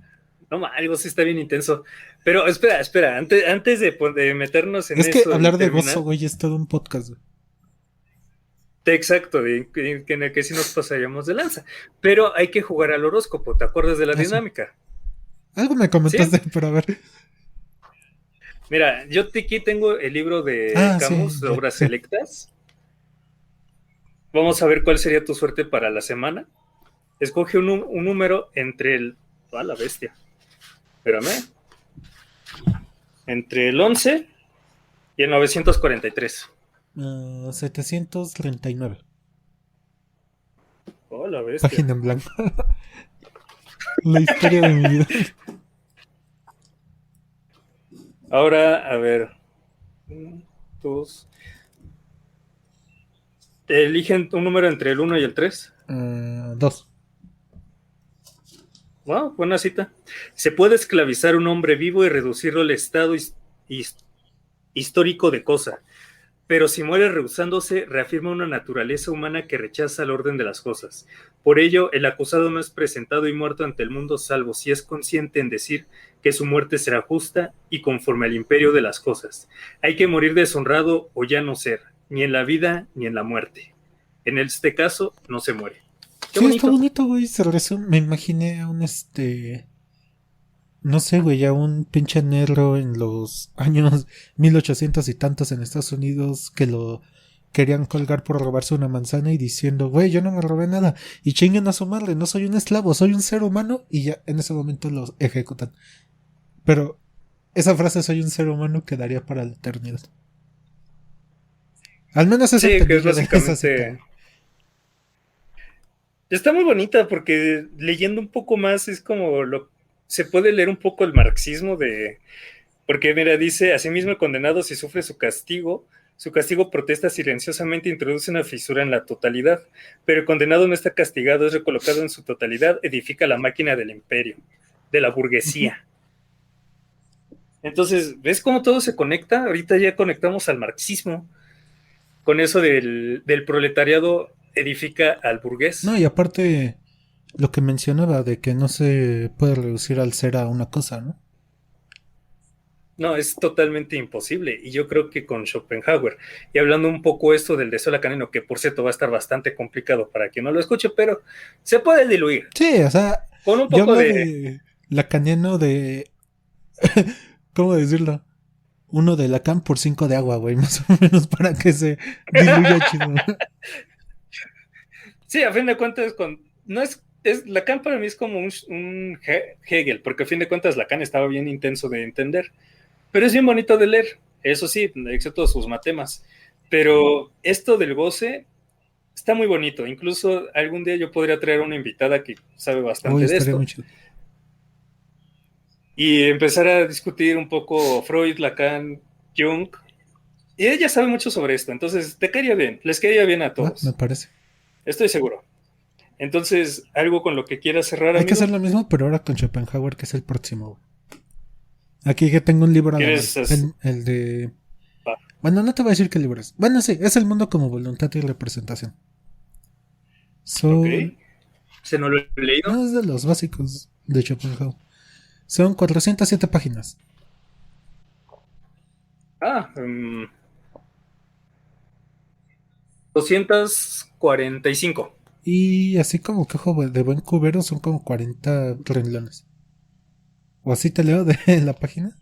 No, el goce está bien intenso. Pero espera, antes de meternos en Es que eso y hablar de gozo, terminar, güey, es todo un podcast, güey. exacto, en el que sí nos pasaríamos de lanza. Pero hay que jugar al horóscopo, ¿te acuerdas de la Ah, sí. dinámica? Algo me comentaste, ¿Sí? pero a ver. Mira, yo aquí tengo el libro de Ah, sí, Camus, de ya, obras sí. selectas. Vamos a ver cuál sería tu suerte para la semana. Escoge un número entre el... ¡Ah, la bestia! Espérame. Entre el 11 y el 943. 739. ¡Oh, la bestia! Página en blanco. La historia de mi vida. Ahora, a ver. Dos. Eligen un número entre el 1 y el 3. 2. Wow, buena cita. Se puede esclavizar un hombre vivo y reducirlo al estado histórico de cosa, pero si muere rehusándose, reafirma una naturaleza humana que rechaza el orden de las cosas. Por ello, el acusado no es presentado y muerto ante el mundo salvo si es consciente en decir que su muerte será justa y conforme al imperio de las cosas. Hay que morir deshonrado o ya no ser, ni en la vida ni en la muerte. En este caso, no se muere. Qué Sí, está bonito. bonito, güey. Me imaginé a un no sé, güey, a un pinche negro en los años 1800 y tantos en Estados Unidos que lo querían colgar por robarse una manzana y diciendo, güey, yo no me robé nada. Y chinguen a su madre, no soy un esclavo, soy un ser humano. Y ya en ese momento los ejecutan. Pero esa frase, soy un ser humano, quedaría para la eternidad. Al menos eso Sí, que entendí es yo de esa cita, básicamente... güey. Está muy bonita porque leyendo un poco más es como lo... Se puede leer un poco el marxismo de... Porque mira, dice, asimismo el condenado si sufre su castigo protesta silenciosamente e introduce una fisura en la totalidad, pero el condenado no está castigado, es recolocado en su totalidad, edifica la máquina del imperio, de la Ujú. burguesía. Entonces, ¿ves cómo todo se conecta? Ahorita ya conectamos al marxismo, con eso del proletariado edifica al No, burgués. y aparte, lo que mencionaba de que no se puede reducir al ser a una cosa, ¿no? No, es totalmente imposible. Y yo creo que con Schopenhauer, y hablando un poco esto del deseo lacanino, que por cierto va a estar bastante complicado para quien no lo escuche, pero se puede diluir Sí, o sea, con un yo poco hablo de... de lacaniano de... ¿Cómo decirlo? Uno de Lacan por 5 de agua, güey, más o menos para que se diluya chido. Sí, a fin de cuentas, no Lacan para mí es como un Hegel, porque a fin de cuentas Lacan estaba bien intenso de entender, pero es bien bonito de leer, eso sí, excepto sus matemas. Pero esto del goce está muy bonito, incluso algún día yo podría traer una invitada que sabe Uy, bastante de estaría muy esto chido. y empezar a discutir un poco Freud, Lacan, Jung, y ella sabe mucho sobre esto, entonces te caería bien, les caería bien a Va, me todos, parece. estoy seguro. Entonces, algo con lo que quieras cerrar, Hay que hacer amigo. lo mismo, pero ahora con Schopenhauer, que es el próximo. Aquí que tengo un libro a la mano. ¿Quieres? El de... Bueno, no te voy a decir qué libro es. Bueno, sí, es el mundo como voluntad y representación. Ok. Son... Se no lo he leído. No, es de los básicos de Schopenhauer. Son 407 páginas. Ah, 245. Y así como que ojo de buen cubero son como 40 renglones. ¿O así te leo de la página?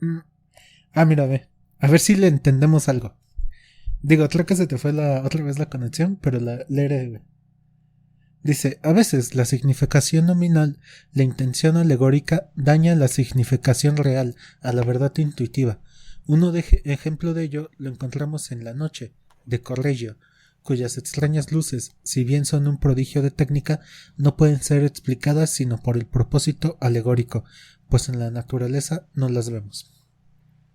Mm. Ah, mira, ve. A ver si le entendemos algo. Digo, creo que se te fue otra vez la conexión, pero leeré. Dice, a veces la significación nominal, la intención alegórica, daña la significación real, a la verdad intuitiva. Uno de ejemplo de ello lo encontramos en La Noche, de Correggio, cuyas extrañas luces, si bien son un prodigio de técnica, no pueden ser explicadas sino por el propósito alegórico, pues en la naturaleza no las vemos.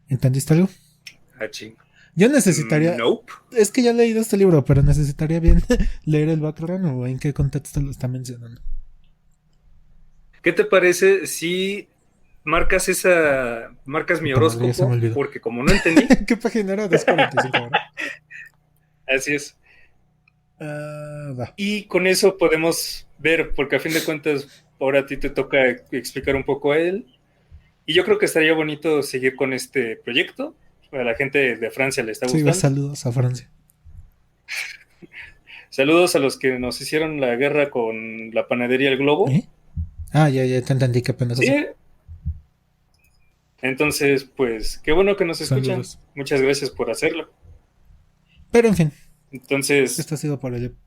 ¿Entendiste algo? Ah, ching. Yo necesitaría... Nope. Es que ya he leído este libro, pero necesitaría bien leer el background o en qué contexto lo está mencionando. ¿Qué te parece si marcas mi Puta madre, ya se me horóscopo? olvidó. Porque como no entendí, ¿Qué página era? 245, ¿verdad? así es. Va. Y con eso podemos ver, porque a fin de cuentas, ahora a ti te toca explicar un poco a él. Y yo creo que estaría bonito seguir con este proyecto. A la gente de Francia le está Sí, va, gustando. saludos a Francia. Saludos a los que nos hicieron la guerra con la panadería El Globo. ¿Eh? Ah, ya te entendí que apenas Sí, así. entonces, pues, qué bueno que nos escuchan. Saludos. Muchas gracias por hacerlo. Pero en fin, Entonces, esto ha sido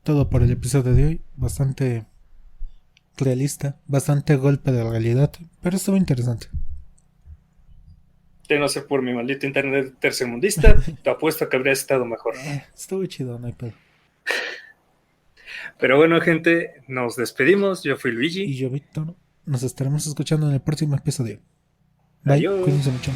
todo por el episodio de hoy. Bastante realista, bastante golpe de realidad, pero estuvo interesante. de no sé por mi maldito internet tercermundista, te apuesto que habría estado mejor. Estuvo chido, no hay pedo. Pero bueno, gente, nos despedimos. Yo fui Luigi. Y yo, Víctor, nos estaremos escuchando en el próximo episodio. Bye, cuídense Adiós. mucho.